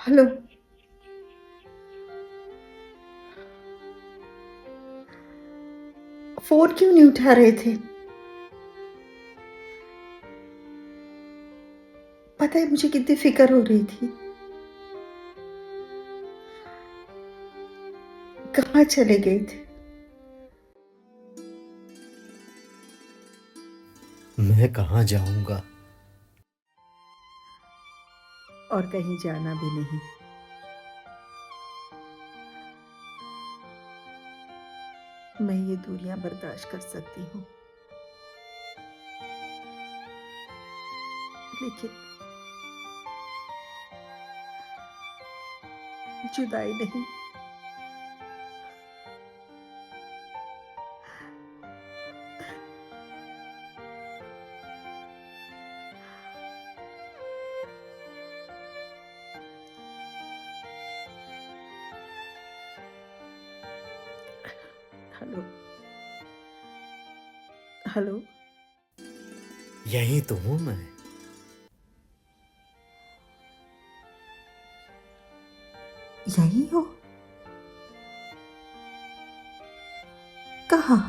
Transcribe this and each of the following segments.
Hello. Phone क्यों नहीं उठा रहे थे? पता है मुझे कितनी फिक्र हो रही थी। कहाँ चले गए थे? मैं कहाँ जाऊंगा। और कहीं जाना भी नहीं। मैं ये दूरियां बर्दाश्त कर सकती हूँ, लेकिन जुदाई नहीं। हेलो। हेलो। यही तो हूं मैं। यही हो? कहाँ?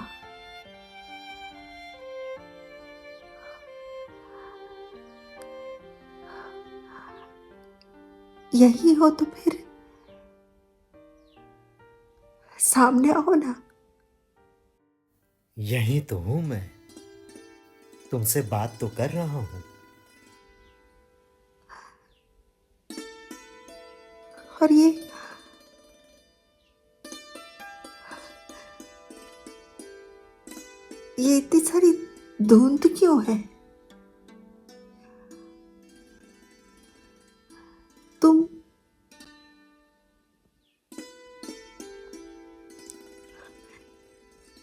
यही हो तो फिर सामने आओ ना। यही तो हूं मैं। तुमसे बात तो कर रहा हूं। और ये इतनी सारी धुंध क्यों है? तुम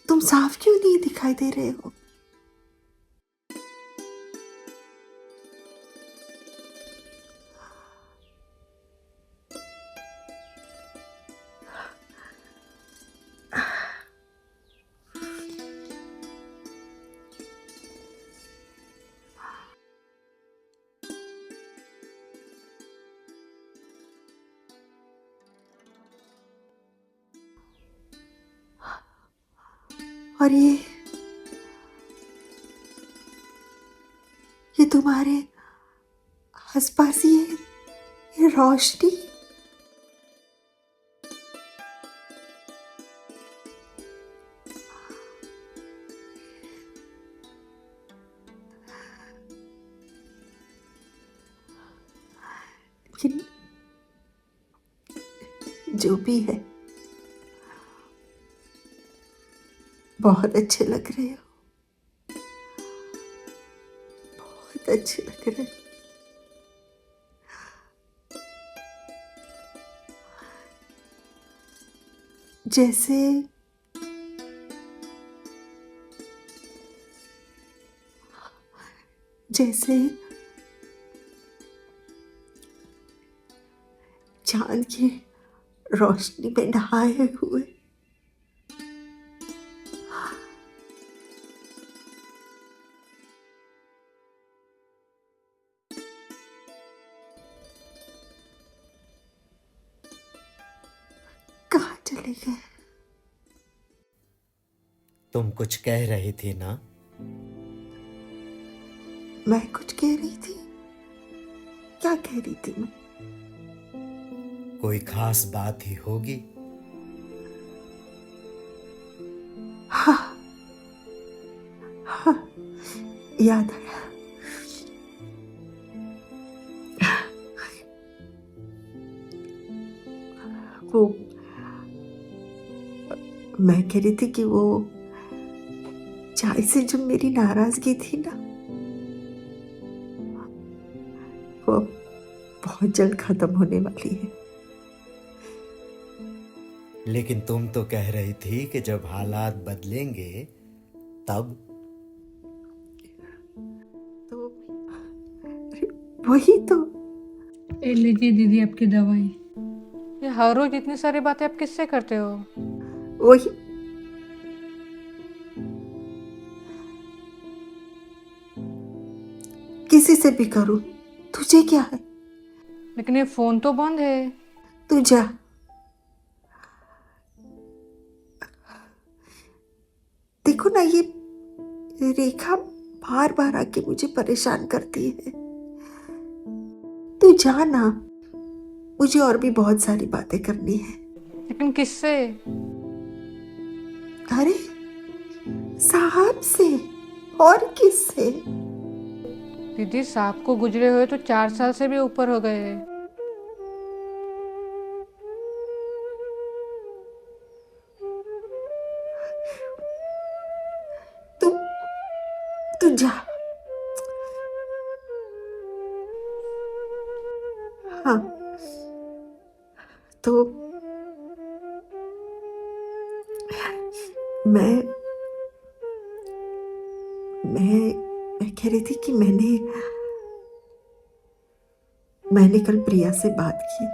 तुम साफ क्यों नहीं दिखाई दे रहे हो? और ये तुम्हारे आसपास ये रोशनी। लेकिन जो भी है, बहुत अच्छे लग रहे हो। बहुत अच्छे लग रहे हो। जैसे जैसे चांद की रोशनी में नहाए हुए। कहाँ चले गए? तुम कुछ कह रही थी ना। मैं कुछ कह रही थी? क्या कह रही थी मैं? कोई खास बात ही होगी। हाँ, हाँ, याद आया। वो मैं कह रही थी कि वो चाय से जो मेरी नाराजगी थी ना, वो बहुत जल्द खत्म होने वाली है। लेकिन तुम तो कह रही थी कि जब हालात बदलेंगे तब। तो वही तो। ए लीजिए दीदी आपकी दवाई। ये हर रोज इतनी सारी बातें आप किससे करते हो? वही किसी से भी करूं, तुझे क्या है? लेकिन ये फोन तो बंद है। तू जा। देखो ना, ये रेखा बार बार आके मुझे परेशान करती है। तू जा ना, मुझे और भी बहुत सारी बातें करनी है। लेकिन किससे? अरे साहब से, और किससे? दीदी साहब को गुजरे हुए तो 4 साल से भी ऊपर हो गए हैं। तू तू जा। हाँ, तो मैं मैं कह रही थी कि मैंने कल प्रिया से बात की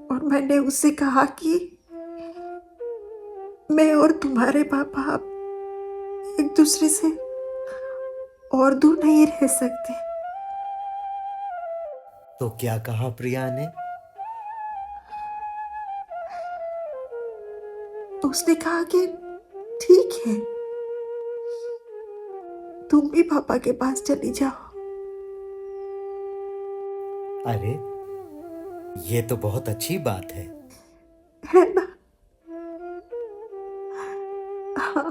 और मैंने उससे कहा कि मैं और तुम्हारे पापा अब एक दूसरे से और दूर नहीं रह सकते। तो क्या कहा प्रिया ने? तो उसने कहा कि ठीक है, तुम भी पापा के पास चली जाओ। अरे, ये तो बहुत अच्छी बात है ना? हाँ,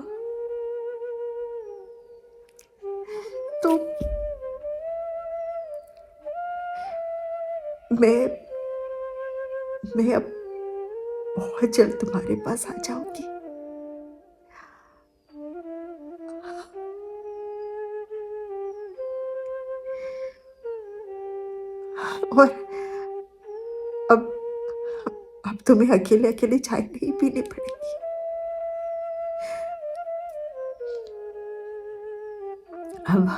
तो मैं अब बहुत जल्द तुम्हारे पास आ जाऊंगी। और अब अब तुम्हें अकेले अकेले चाय नहीं पीनी पड़ेगी। अब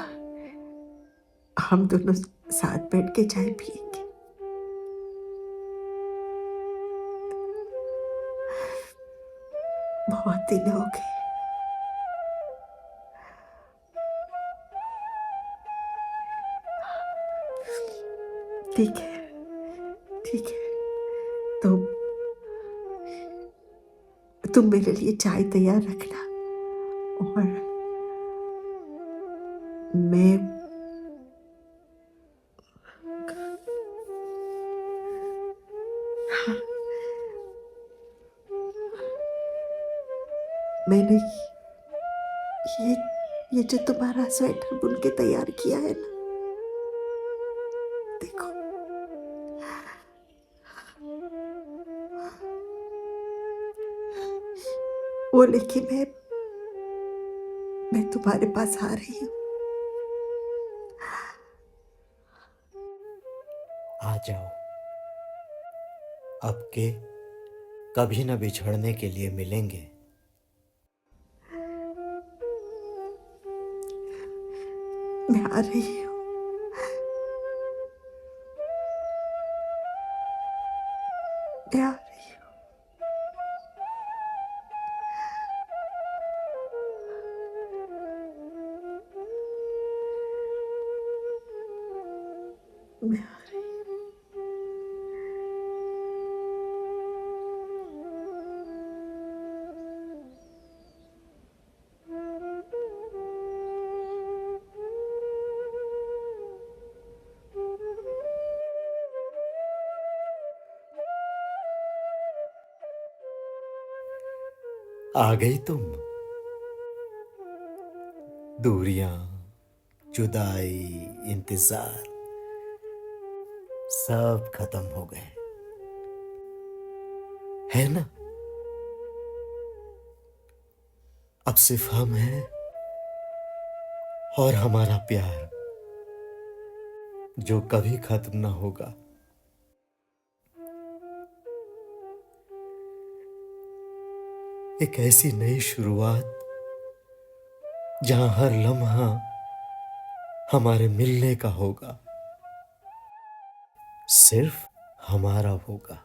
हम दोनों साथ बैठ के चाय पिएंगे। बहुत दिन हो गए। ठीक है, ठीक है, तो तुम मेरे लिए चाय तैयार रखना और मैं मैंने ये ये जो तुम्हारा स्वेटर बुन के तैयार किया है ना, देखो, वो लेके मैं तुम्हारे पास आ रही हूँ। आ जाओ। अब के कभी न बिछड़ने के लिए मिलेंगे। मैं आ रही हूँ। मैं आ रही हूँ। मैं आ रही हूँ। आ गई तुम। दूरियां, जुदाई, इंतजार सब खत्म हो गए, है ना? अब सिर्फ हम हैं और हमारा प्यार जो कभी खत्म ना होगा। एक ऐसी नई शुरुआत जहां हर लम्हा हमारे मिलने का होगा, सिर्फ हमारा होगा।